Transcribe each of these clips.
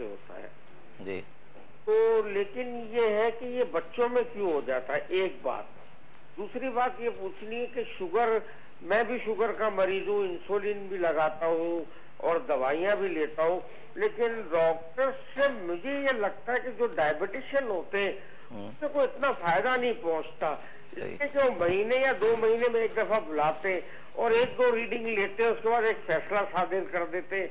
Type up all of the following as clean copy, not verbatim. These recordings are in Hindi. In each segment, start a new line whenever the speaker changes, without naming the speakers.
होता है
जी।
तो, लेकिन ये है कि ये बच्चों में क्यों हो जाता है, एक बात। दूसरी बात ये पूछनी है कि शुगर, मैं भी शुगर का मरीज हूँ, इंसुलिन भी लगाता हूँ और दवाइयाँ भी लेता हूँ, लेकिन डॉक्टर से मुझे ये लगता है कि जो डायबिटिशियन होते हैं उससे कोई इतना फायदा नहीं पहुँचता। इसके जो महीने या 2 महीने में एक दफा बुलाते और 1-2 रीडिंग लेते हैं, उसके बाद एक फैसला सादिर कर देते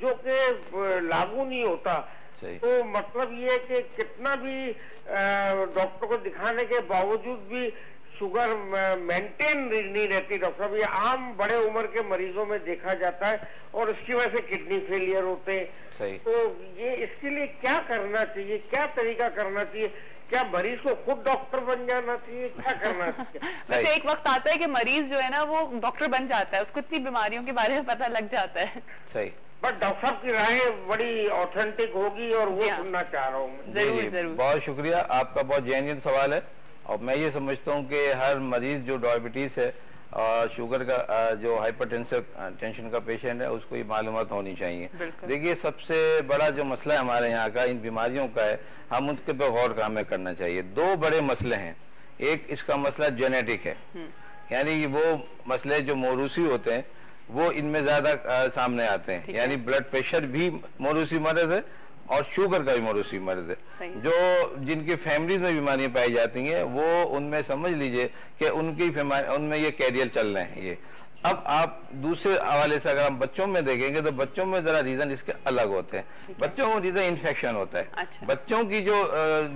जो कि लागू नहीं होता। तो मतलब ये है कि कितना भी डॉक्टर को दिखाने के बावजूद भी शुगर मेंटेन नहीं रहती डॉक्टर साहब। ये आम बड़े उम्र के मरीजों में देखा जाता है और इसकी वजह से किडनी फेलियर होते हैं। तो ये इसके लिए क्या करना चाहिए, क्या तरीका करना चाहिए? क्या मरीज को खुद डॉक्टर बन जाना चाहिए, क्या करना चाहिए?
वैसे एक वक्त आता है कि मरीज जो है ना वो डॉक्टर बन जाता है, उसको इतनी बीमारियों के बारे में पता लग जाता है।
सही।
बट डॉक्टर साहब की राय बड़ी ऑथेंटिक होगी और वो सुनना चाह रहा हूँ।
जरूर जरूर।
बहुत शुक्रिया, आपका बहुत जेन्युइन सवाल है। और मैं ये समझता हूँ कि हर मरीज जो डायबिटीज है और शुगर का जो हाइपरटेंसिव टेंशन का पेशेंट है उसको ये मालूमात होनी चाहिए। देखिए, सबसे बड़ा जो मसला हमारे यहाँ का इन बीमारियों का है, हम उसके पे गौर हमें करना चाहिए। 2 बड़े मसले हैं। एक इसका मसला जेनेटिक है, यानी वो मसले जो मौरूसी होते हैं वो इनमें ज्यादा सामने आते हैं। यानी ब्लड प्रेशर भी मौरूसी मर्ज है और शुगर का भी मौरूसी मर्ज है। जो जिनकी फैमिलीज में बीमारियां पाई जाती हैं वो उनमें समझ लीजिए कि उनमें ये कैरियर चल रहे हैं। ये अब आप दूसरे हवाले से अगर हम बच्चों में देखेंगे तो बच्चों में जरा रीजन इसके अलग होते हैं। बच्चों में रीजन इन्फेक्शन होता है।
अच्छा।
बच्चों की जो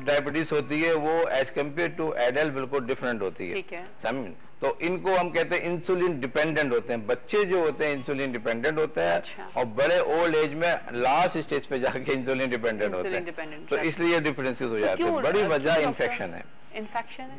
डायबिटीज होती है वो एज कम्पेयर टू एडल्ट बिल्कुल डिफरेंट होती है। समझ? तो इनको हम कहते हैं इंसुलिन डिपेंडेंट होते हैं। बच्चे जो होते हैं इंसुलिन डिपेंडेंट होते हैं।
अच्छा।
और बड़े ओल्ड एज में लास्ट स्टेज पे जाके इंसुलिन डिपेंडेंट होते हैं। तो इसलिए डिफरेंसेस हो जाते हैं। बड़ी वजह इन्फेक्शन है।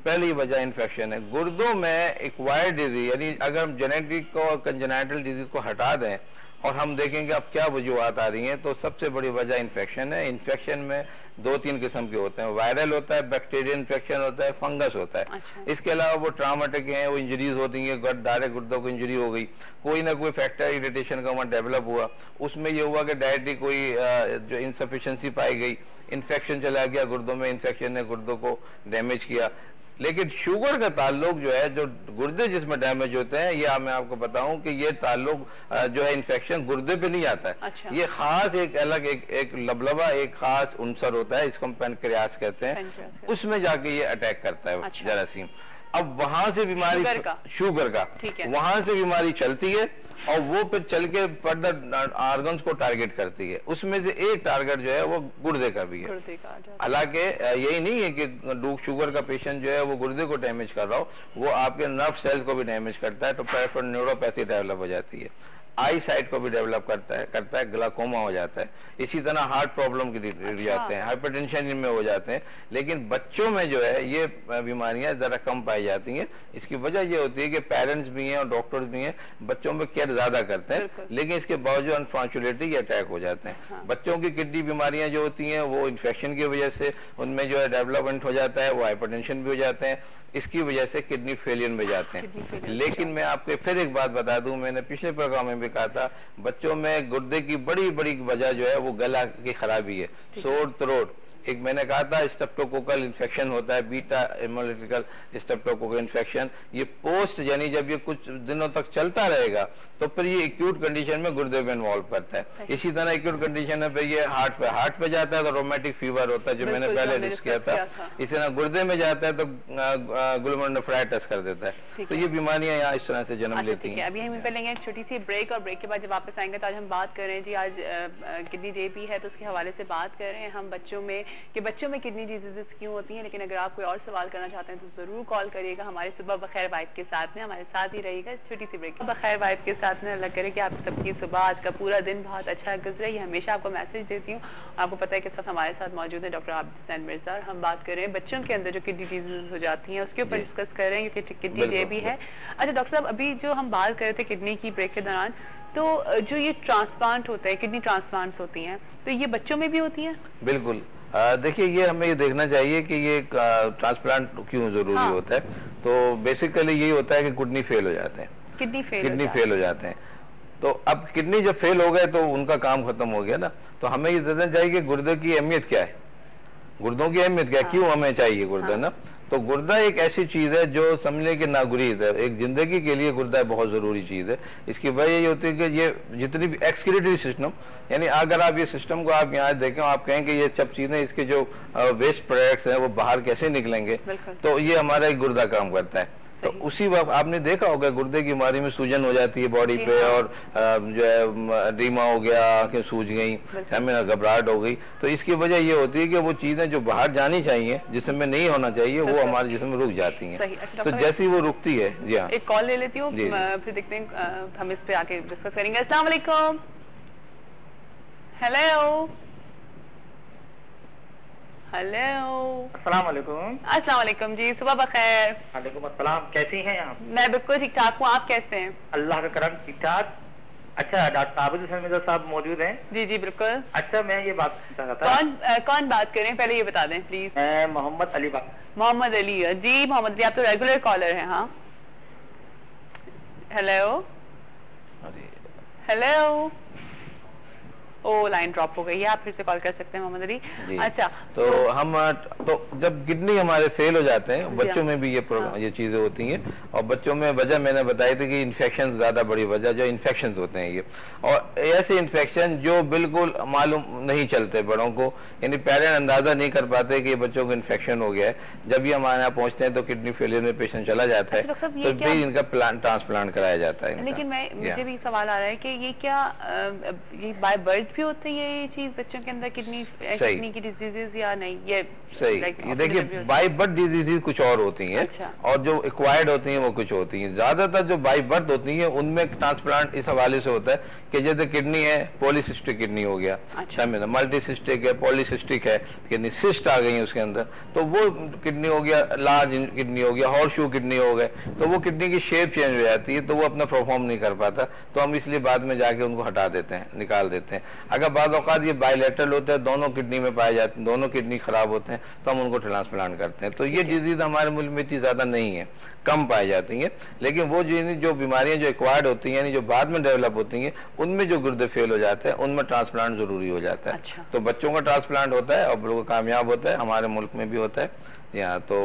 पहली वजह इन्फेक्शन है। गुर्दों में एक्वायर्ड डिजीज, यानी अगर हम जेनेटिक और कंजेनाइटल डिजीज को हटा दें और हम देखेंगे अब क्या वजूहत आ रही हैं, तो सबसे बड़ी वजह इन्फेक्शन है। इन्फेक्शन में 2-3 किस्म के होते हैं। वायरल होता है, बैक्टीरियल इन्फेक्शन होता है, फंगस होता है। अच्छा। इसके अलावा वो ट्रामेटिक हैं, वो इंजरीज होती हैं, डायरेक्ट गुर्दों को इंजरी हो गई, कोई ना कोई फैक्टर इरिटेशन का वहाँ डेवलप हुआ, उसमें ये हुआ कि डायरेक्टली कोई जो इंसफिशियंसी पाई गई, इन्फेक्शन चला गया गुर्दों में, इन्फेक्शन ने गुर्दों को डैमेज किया। लेकिन शुगर का ताल्लुक जो है, जो गुर्दे जिसमें डैमेज होते हैं, ये मैं आपको बताऊं कि ये ताल्लुक जो है इन्फेक्शन गुर्दे पे नहीं आता है। अच्छा। ये खास एक अलग एक लबलबा, एक खास उनसर होता है, इसको हम पैनक्रियास कहते हैं, उसमें जाके ये अटैक करता है। अच्छा। जरासीम। अब वहां से बीमारी शुगर का वहां से बीमारी चलती है और वो फिर चल के फर्दर ऑर्गन्स को टारगेट करती है। उसमें से एक टारगेट जो है वो गुर्दे का भी है। हालांकि यही नहीं है कि शुगर का पेशेंट जो है वो गुर्दे को डैमेज कर रहा हो, वो आपके नर्व सेल को भी डैमेज करता है, तो पेरिफेरल न्यूरोपैथी डेवलप हो जाती है, आई साइट को भी डेवलप करता है, ग्लाकोमा हो जाता है। इसी तरह हार्ट प्रॉब्लम की जाते हैं, हाइपरटेंशन इनमें हो जाते हैं। लेकिन बच्चों में जो है ये बीमारियां जरा कम पाई जाती हैं। इसकी वजह ये होती है कि पेरेंट्स भी हैं और डॉक्टर्स भी हैं, बच्चों में केयर ज्यादा करते हैं, लेकिन इसके बावजूद अनफॉर्चुनेटली ये अटैक हो जाते हैं। हाँ। बच्चों की किडनी बीमारियां जो होती हैं वो इन्फेक्शन की वजह से उनमें जो है डेवलपमेंट हो जाता है, वो हाइपरटेंशन भी हो जाते हैं, इसकी वजह से किडनी फेलियर में जाते हैं। लेकिन मैं आपको फिर एक बात बता दूं, मैंने पिछले प्रोग्राम में भी कहा था, बच्चों में गुर्दे की बड़ी बड़ी वजह जो है वो गला की खराबी है, सोर थ्रोट। एक मैंने कहा था स्ट्रेप्टोकोकल इन्फेक्शन होता है, बीटा हेमोलिटिकल स्ट्रेप्टोकोकल इन्फेक्शन। ये पोस्ट यानी जब ये कुछ दिनों तक चलता रहेगा तो फिर ये एक्यूट कंडीशन में गुर्दे में इन्वॉल्व करता है। इसी तरह एक्यूट कंडीशन में ये हार्ट पे जाता है तो रोमेटिक फीवर होता है, जो मैंने पहले डिस्कस किया था। इसी तरह गुर्दे में जाता है तो ग्लोमेरुलोनेफ्राइटिस कर देता है। तो ये बीमारियां यहाँ इस तरह से जन्म लेती हैं।
अभी हम लेंगे एक छोटी सी ब्रेक और ब्रेक के बाद जब वापस आएंगे तो आज हम बात कर रहे हैं जी, आज किडनी डे भी है तो उसके हवाले से बात कर रहे हैं हम बच्चों में कि बच्चों में किडनी डिजीजेस क्यों होती हैं। लेकिन अगर आप कोई और सवाल करना चाहते हैं तो जरूर कॉल करिएगा हमारे सुबह बखैर वाइब के साथ में, हमारे साथ ही रहिएगा। छोटी सी ब्रेक बखैर वाइब के साथ में अल्लाह करे कि आप सबकी सुबह आज का पूरा दिन बहुत अच्छा गुजरे। ये हमेशा आपको मैसेज देती हूँ। आपको पता है कि इस वक्त हमारे साथ मौजूद है डॉक्टर आबिद हुसैन मिर्जा और हम बात कर रहे हैं बच्चों के अंदर जो किडनी डिजीज हो जाती हैं उसके ऊपर डिस्कस कर रहे हैं क्योंकि किडनी डे भी है। अच्छा डॉक्टर साहब, अभी जो हम बात कर रहे थे किडनी की ब्रेक के दौरान, तो जो ये ट्रांसप्लांट होता है, किडनी ट्रांसप्लांट्स होती हैं, तो ये बच्चों में भी होती हैं?
बिल्कुल। देखिए, ये हमें ये देखना चाहिए कि ये ट्रांसप्लांट क्यों जरूरी होता है। तो बेसिकली यही होता है कि किडनी फेल हो जाते हैं, किडनी फेल हो जाते हैं। तो अब किडनी जब फेल हो गए तो उनका काम खत्म हो गया ना। तो हमें ये जानना चाहिए कि गुर्दे की अहमियत क्या है, गुर्दों की अहमियत क्या है, क्यों हमें चाहिए गुर्दा ना। तो गुर्दा एक ऐसी चीज है जो समझने की नागुरीद है, एक जिंदगी के लिए गुर्दा बहुत जरूरी चीज है। इसकी वजह ये होती है कि ये जितनी भी एक्सक्रीटरी सिस्टम, यानी अगर आप ये सिस्टम को आप यहाँ देखें, आप कहें कि ये सब चीजें, इसके जो वेस्ट प्रोडक्ट्स हैं वो बाहर कैसे निकलेंगे, तो ये हमारा एक गुर्दा काम करता है। तो उसी वक्त आपने देखा होगा गुर्दे की बीमारी में सूजन हो जाती है बॉडी पे, और जो है रीमा हो गया, आंखें सूज गई, हमें घबराहट हो गई। तो इसकी वजह ये होती है कि वो चीजें जो बाहर जानी चाहिए, जिसम में नहीं होना चाहिए, वो हमारे जिस्म में रुक जाती हैं।
अच्छा,
तो जैसी वो रुकती है, जी हाँ,
एक कॉल ले लेती हूँ, फिर देखते हैं, हम इस पे आके डिस्कस करेंगे। अस्सलाम वालेकुम। हेलो हेलो,
अस्सलाम वालेकुम।
अस्सलाम वालेकुम जी, सुबह बखैर।
वालेकुम अस्सलाम, कैसी हैं आप?
मैं बिल्कुल ठीक ठाक हूँ, आप कैसे हैं?
अल्लाह का करम, ठीक ठाक। अच्छा, डॉक्टर आबिद हुसैन मिर्जा साहब मौजूद हैं?
जी जी बिल्कुल।
अच्छा, मैं ये बात पूछना चाहता था।
कौन बात करें, पहले ये बता दें प्लीज।
मैं मोहम्मद अली बात।
मोहम्मद अली जी, मोहम्मद अली, आप तो रेगुलर कॉलर हैं। हाँ, हेलो हेलो, ओ लाइन ड्रॉप हो गई है, आप फिर से कॉल कर सकते हैं मोहम्मद अली। अच्छा,
तो हम तो जब किडनी हमारे फेल हो जाते हैं, बच्चों में भी ये चीजें होती हैं। और बच्चों में वजह मैंने बताई थी कि इन्फेक्शन ज्यादा बड़ी वजह, जो इन्फेक्शन होते हैं ये, और ऐसे इन्फेक्शन जो बिल्कुल मालूम नहीं चलते बड़ों को, यानी पेरेंट अंदाजा नहीं कर पाते कि बच्चों को इन्फेक्शन हो गया है। जब ये हमारे यहाँ पहुंचते हैं तो किडनी फेलियर में पेशेंट चला जाता है, तो फिर इनका ट्रांसप्लांट कराया जाता है।
लेकिन मुझे भी सवाल आ रहा है कि ये क्या ये बाय बर्थ भी होती है ये चीज बच्चों के अंदर, किडनी की डिजीजेस या नहीं? ये
सही, ये देखिए, बाय बर्थ डिजीजेस कुछ और होती हैं। अच्छा। और जो एक्वायर्ड होती हैं वो कुछ होती हैं। ज्यादातर जो बाय बर्थ होती हैं उनमें ट्रांसप्लांट इस हवाले से होता है कि जैसे किडनी है, पॉलीसिस्टिक किडनी हो गया, अच्छा, मल्टीसिस्टिक है, पॉलीसिस्टिक है, किडनी सिस्ट आ गई है उसके अंदर, तो वो किडनी हो गया, लार्ज किडनी हो गया, हॉर्सशू किडनी हो गए, तो वो किडनी की शेप चेंज हो जाती है, तो वो अपना परफॉर्म नहीं कर पाता, तो हम इसलिए बाद में जाके उनको हटा देते हैं, निकाल देते हैं। अगर बाद औकात ये बायलैटरल होता है, दोनों किडनी में पाए जाते हैं, दोनों किडनी खराब होते हैं, तो हम उनको ट्रांसप्लांट करते हैं। तो ये डिजीज हमारे मुल्क में इतनी ज्यादा नहीं है, कम पाई जाती हैं। लेकिन वो जो बीमारियां जो एक्वायर्ड होती हैं, यानी जो बाद में डेवलप होती हैं, उनमें जो गुर्दे फेल हो जाते हैं, उनमें ट्रांसप्लांट जरूरी हो जाता है। अच्छा। तो बच्चों का ट्रांसप्लांट होता है और लोगों का कामयाब होता है, हमारे मुल्क में भी होता है, यहाँ तो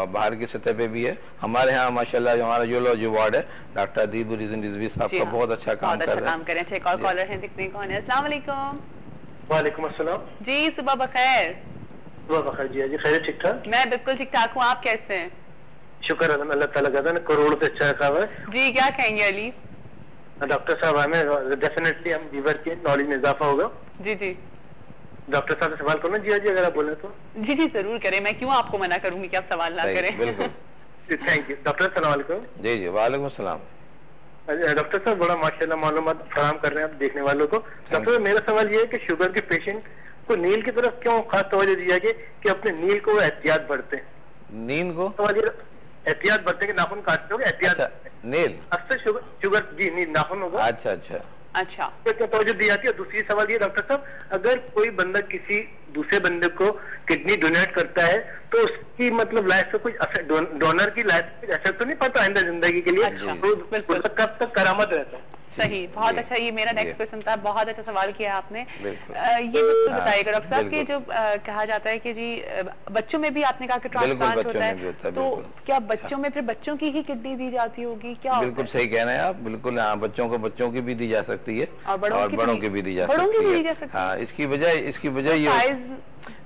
बाहर की सतह पे भी है। हमारे यहाँ माशाल्लाह हमारा यूरोलॉजी वार्ड है, डॉक्टर अदीब रिजवी साहब का बहुत अच्छा काम कर रहे हैं।
एक और कॉलर है, देखते हैं कौन है। अस्सलाम वालेकुम।
वालेकुम अस्सलाम
जी, सुबह बखैर।
सुबह बखैर जी, खैर ठीक ठाक?
मैं बिल्कुल ठीक ठाक हूँ, आप कैसे हैं?
शुक्र अल्लाह ताला का, करोड़ से अच्छा साहब है
जी। क्या कहेंगे अली
डॉक्टर साहब? हमें डेफिनेटली हम लीवर के नॉलेज में इजाफा होगा।
जी जी,
डॉक्टर साहब से सवाल करो जी, अगर आप बोले तो।
जी जी जरूर करें, मैं क्यों आपको मना करूंगी कि आप सवाल ना करें।
थैंक यू डॉक्टर, सलाम वालेकुम।
जी जी, वालेकुम सलाम।
डॉक्टर साहब बड़ा माशाल्लाह मालूमात फराहम कर रहे हैं आप देखने वालों को। डॉक्टर मेरा सवाल ये है कि शुगर के पेशेंट को नील की तरफ क्यों खास तवज्जो दी जाए कि अपने नील को एहतियात बरते हैं?
नील को
एहतियात बरते कि नाखून काटते हो एहतियात? नील अक्सर शुगर जी नील नाखून होगा।
अच्छा अच्छा
अच्छा,
क्या तवज्जो दी जाती है? दूसरी सवाल ये डॉक्टर साहब, अगर कोई बंदा किसी दूसरे बंदे को किडनी डोनेट करता है तो उसकी मतलब लाइफ से कुछ डोनर की लाइफ से कुछ असर तो नहीं पड़ता आइंदा जिंदगी के लिए?
अच्छा,
तो कब तक करामत रहता है?
सही, बहुत अच्छा, ये मेरा नेक्स्ट क्वेश्चन था, बहुत अच्छा सवाल किया आपने। ये बिल्कुल बताइएगा डॉक्टर साहब कि जो कहा जाता है कि जी बच्चों में भी आपने कहा कि ट्रांसप्लांट होता है, तो क्या बच्चों में फिर बच्चों की ही किडनी दी जाती होगी क्या?
बिल्कुल सही कह रहे हैं आप, बिल्कुल। हाँ, बच्चों की भी दी जा सकती है और बड़ों की भी दी जा सकती है। हाँ, इसकी वजह ये,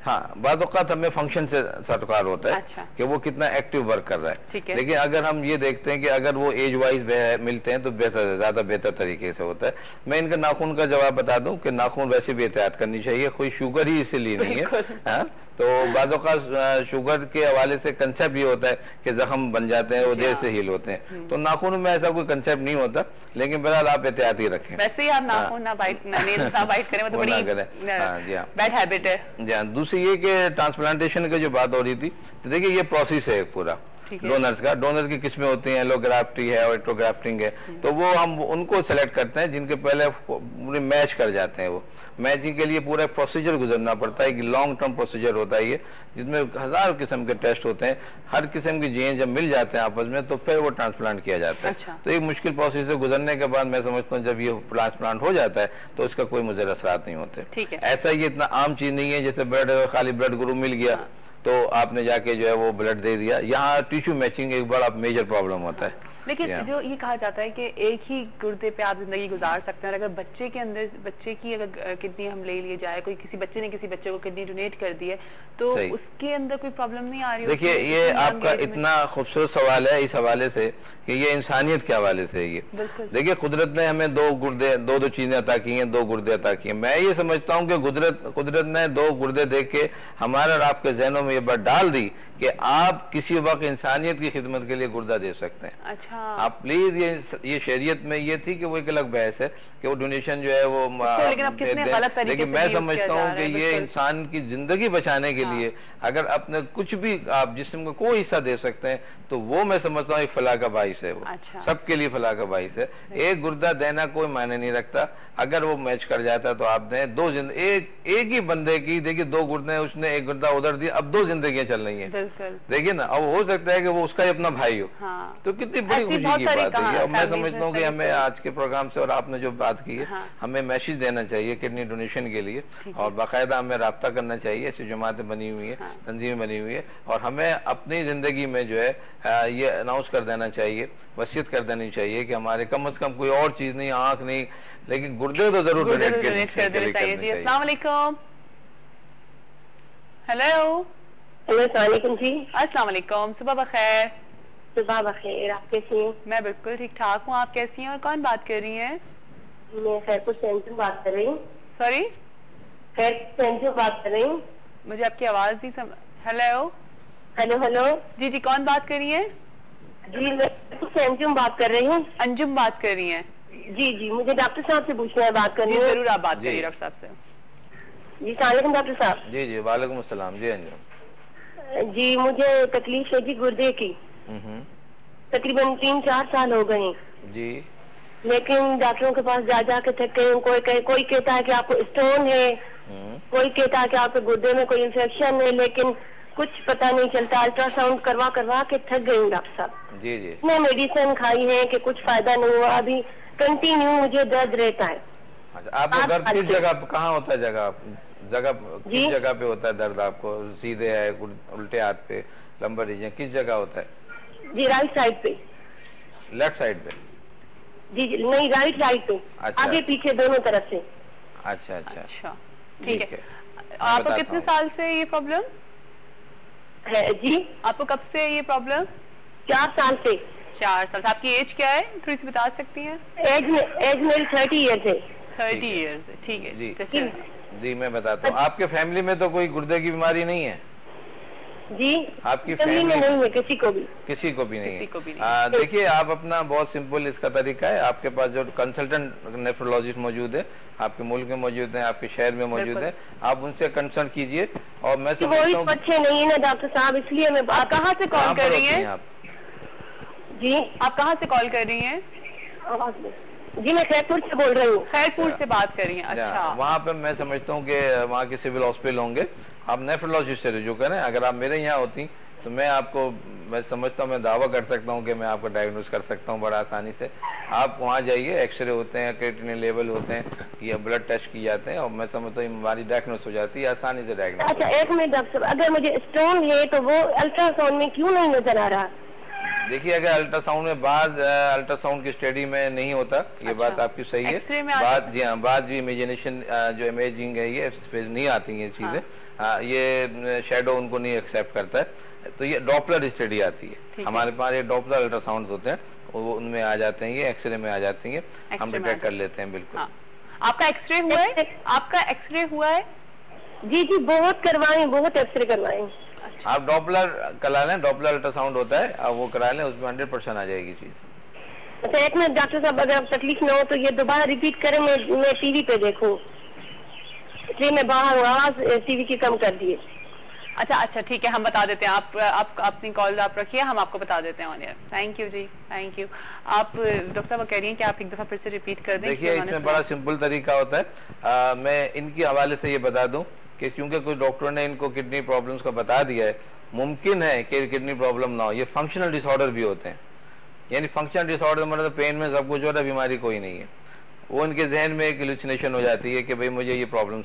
हाँ, बाद औक़ात हमें फंक्शन से सरकार होता है। अच्छा। कि वो कितना एक्टिव वर्क कर रहा है। लेकिन अगर हम ये देखते हैं कि अगर वो एज वाइज मिलते हैं तो बेहतर, ज्यादा बेहतर तरीके से होता है। मैं इनका नाखून का जवाब बता दूं कि नाखून वैसे भी एहतियात करनी चाहिए, कोई शुगर ही इसीलिए नहीं है। हाँ? तो बाद औक़ात शुगर के हवाले से कंसेप्ट ये होता है कि जख्म बन जाते हैं, वो देर से हील होते हैं, तो नाखून में ऐसा कोई कंसेप्ट नहीं होता। लेकिन बहरहाल आप एहतियात ही रखें।
वैसे ही आप नाखून ना बाइट करें, मतलब बड़ी बैड हैबिट है।
जी हाँ। दूसरी ये कि ट्रांसप्लांटेशन की जो बात हो रही थी, तो देखिए ये प्रोसेस है पूरा। डोनर्स का। डोनर की किस्में होती हैं, एलोग्राफ्टी है और एट्रोग्राफ्टिंग है, तो वो हम उनको सेलेक्ट करते हैं जिनके पहले पूरे मैच कर जाते हैं। वो मैचिंग के लिए पूरा प्रोसीजर गुजरना पड़ता है, कि लॉन्ग टर्म प्रोसीजर होता है ये, जिसमें 1000 किस्म के टेस्ट होते हैं। हर किस्म के जीन जब मिल जाते हैं आपस में तो फिर वो ट्रांसप्लांट किया जाता है। अच्छा। तो एक मुश्किल प्रोसेस से गुजरने के बाद मैं समझता हूँ जब ये ट्रांसप्लांट हो जाता है तो उसका कोई मुझे असरात नहीं होते। ऐसा ये इतना आम चीज नहीं है जैसे ब्लड, खाली ब्लड ग्रुप मिल गया तो आपने जाके जो है वो ब्लड दे दिया। यहाँ टिश्यू मैचिंग एक बड़ा मेजर प्रॉब्लम होता है।
लेकिन जो ये कहा जाता है कि एक ही गुर्दे पे आप जिंदगी गुजार सकते हैं, अगर बच्चे के अंदर, बच्चे की अगर किडनी हम ले लिए जाए, कोई किसी बच्चे ने किसी बच्चे को किडनी डोनेट कर दी है तो उसके अंदर कोई प्रॉब्लम नहीं आ रही?
देखिए ये आपका इतना खूबसूरत सवाल है इस हवाले से कि ये इंसानियत के हवाले से ये। देखिए कुदरत ने हमें दो चीजें अता की हैं, 2 गुर्दे अता किए। मैं ये समझता हूँ कि कुदरत ने 2 गुर्दे देख के हमारे और आपके जहनों में ये बात डाल दी कि आप किसी वक्त इंसानियत की खिदमत के लिए गुर्दा दे सकते हैं। अच्छा। आप प्लीज ये शरीयत में ये थी कि वो एक अलग बहस है कि वो डोनेशन जो है वो लेकिन मैं समझता हूँ कि ये इंसान की जिंदगी बचाने के लिए अगर अपने कुछ भी आप जिस्म का कोई हिस्सा दे सकते हैं तो वो मैं समझता हूँ एक फलाह का बाइस है। वो सबके लिए फलाह का बाइस है। एक गुर्दा देना कोई मायने नहीं रखता, अगर वो मैच कर जाता है तो आप दें। एक ही बंदे की देखिए 2 गुर्दे, उसने एक गुर्दा उधर दिया, अब 2 जिंदगियां चल रही हैं। देखिए ना, अब हो सकता है कि वो उसका ही अपना भाई हो। तो कितनी बड़ी खुशी की बात है। अब मैं समझता हूँ कि हमें आज के प्रोग्राम से और आपने जो बात की है हमें मैसेज देना चाहिए किडनी डोनेशन के लिए, और बाकायदा हमें राब्ता करना चाहिए। ऐसी जमातें बनी हुई है, तंजीमें बनी हुई है, और हमें अपनी जिंदगी में जो है ये अनाउंस कर देना चाहिए, वसीयत कर देनी चाहिए कि हमारे कम से कम कोई और चीज नहीं, आंख नहीं, लेकिन गुर्दे तो जरूर डोनेट कर देने चाहिए।
अस्सलाम वालेकुम। हेलो
वालेकुम जी।
अस्सलाम वालेकुम, सुबह बखैर।
सुबह बखैर, आप कैसी हैं?
मैं बिल्कुल ठीक ठाक हूँ, आप कैसी हैं और कौन बात कर रही हैं?
मैं खैरपुर से बात कर रही हूँ।
सॉरी?
खैरपुर से बात कर रही हूँ।
मुझे आपकी आवाज नहीं समझ। हेलो
हेलो हेलो
जी जी, कौन बात कर रही है?
जी मैं अंजुम बात कर रही हूँ।
अंजुम बात कर रही हैं?
जी जी, मुझे डॉक्टर साहब से पूछना है, बात करनी है।
जरूर आप बात करिए डॉक्टर साहब से।
जी सलाम डॉक्टर साहब।
जी जी वालेकुम अस्सलाम। जी अंजुम
जी, मुझे तकलीफ है जी गुर्दे की, तकरीबन 3-4 साल हो गए
जी,
लेकिन डॉक्टरों के पास जा के थक गए। कोई कहता है कि आपको स्टोन है, कोई कहता है कि आपके गुर्दे में कोई इन्फेक्शन है, लेकिन कुछ पता नहीं चलता। अल्ट्रासाउंड करवा के थक गई डॉक्टर साहब।
जी जी,
मैं मेडिसिन खाई है कि कुछ फायदा नहीं हुआ, अभी कंटिन्यू मुझे दर्द रहता है।
अच्छा, आपको दर्द किस जगह, कहाँ होता है जगह किस जगह पे होता है दर्द आपको? सीधे है, उल्टे हाथ पे, लंबर रीजन, किस जगह होता है?
जी राइट साइड पे।
लेफ्ट साइड पे?
जी नहीं, राइट साइड पे। अच्छा। आगे पीछे दोनों तरफ से।
अच्छा अच्छा
अच्छा, ठीक है। आपको कितने साल से ये प्रॉब्लम
है? जी
आपको कब से ये प्रॉब्लम?
4 साल से।
4 साल। आपकी एज क्या है, थोड़ी सी बता सकती हैं?
एज मेरी 30 ईयर्स है।
30 ईयर्स है, ठीक है
जी। जी मैं बताता हूँ, आपके फैमिली में तो कोई गुर्दे की बीमारी नहीं है?
जी
आपकी फैमिली में
नहीं है, किसी को भी
नहीं है। देखिए आप अपना बहुत सिंपल इसका तरीका है, आपके पास जो कंसल्टेंट नेफ्रोलॉजिस्ट मौजूद है, आपके मुल्क में मौजूद है, आपके शहर में मौजूद है, आप उनसे कंसल्ट कीजिए। और मैं
समझता हूँ अच्छे नहीं है ना डॉक्टर साहब, इसलिए मैं।
आप कहाँ से कॉल कर रही हैं?
जी
आप कहाँ से कॉल कर रही हैं?
जी मैं खैरपुर से बोल रही हूँ।
खैरपुर से बात कर रही हैं? अच्छा।
वहाँ पे मैं समझता हूँ कि वहाँ के सिविल हॉस्पिटल होंगे, आप नेफ्रोलॉजिस्ट से रुजू करें। अगर आप मेरे यहाँ होती तो मैं आपको, मैं समझता हूँ, मैं दावा कर सकता हूँ कि मैं आपको डायग्नोज कर सकता हूँ बड़ा आसानी से। आप वहाँ जाइए, एक्सरे होते हैं, क्रिएटिनिन लेवल होते हैं, ये ब्लड टेस्ट किए जाते हैं, और मैं समझता हूँ बीमारी डायग्नोज हो जाती है आसानी से डायग्नोज।
अच्छा एक मिनट डॉक्टर साहब, अगर मुझे स्टोन है तो वो अल्ट्रासाउंड में क्यों नहीं नजर आ रहा?
देखिए अगर अल्ट्रासाउंड में बाद अल्ट्रासाउंड की स्टडी में नहीं होता, ये अच्छा, बात आपकी सही है। बात जी हाँ, बात जो इमेजिनेशन जो इमेजिंग है ये नहीं आती ये चीजें। हाँ, ये शेडो उनको नहीं एक्सेप्ट करता है, तो ये डॉपलर स्टडी आती है हमारे पास। ये डॉपलर अल्ट्रासाउंड होते हैं, वो उनमें आ जाते हैं, ये एक्सरे में आ जाती है, हम डिटेक्ट कर लेते हैं। बिल्कुल।
आपका एक्सरे हुआ है? आपका एक्सरे हुआ है?
जी जी बहुत करवाए, बहुत एक्सरे करवाए।
आप डॉपलर करा लें, डॉपलर अल्ट्रासाउंड होता है, आप वो करा लें, उसमें 100% आ जाएगी चीज।
अच्छा एक मिनट डॉक्टर साहब, अगर तकलीफ ना हो तो ये दोबारा रिपीट करें, मैं टीवी पे देखूं, इसलिए मैं बाहर आवाज टीवी की कम कर दिए।
अच्छा ठीक है, हम बता देते हैं, आप अपनी कॉल आप रखिए, हम आपको बता देते हैं ऑन एयर। थैंक यू जी, थैंक यू। आप डॉक्टर साहब कह रही हैं कि आप एक दफा फिर से रिपीट कर दें।
देखिए इसमें बड़ा सिंपल तरीका होता है, मैं इनके हवाले से ये बता दूं कि क्योंकि कुछ डॉक्टरों ने इनको किडनी प्रॉब्लम्स का बता दिया है, मुमकिन है कि किडनी प्रॉब्लम ना हो, ये फंक्शनल डिसऑर्डर भी होते हैं। यानी फंक्शनल डिसऑर्डर मतलब पेन में सब कुछ हो रहा है, बीमारी कोई नहीं है, वो उनके जहन में एक हेलुसिनेशन हो जाती है कि भाई मुझे ये प्रॉब्लम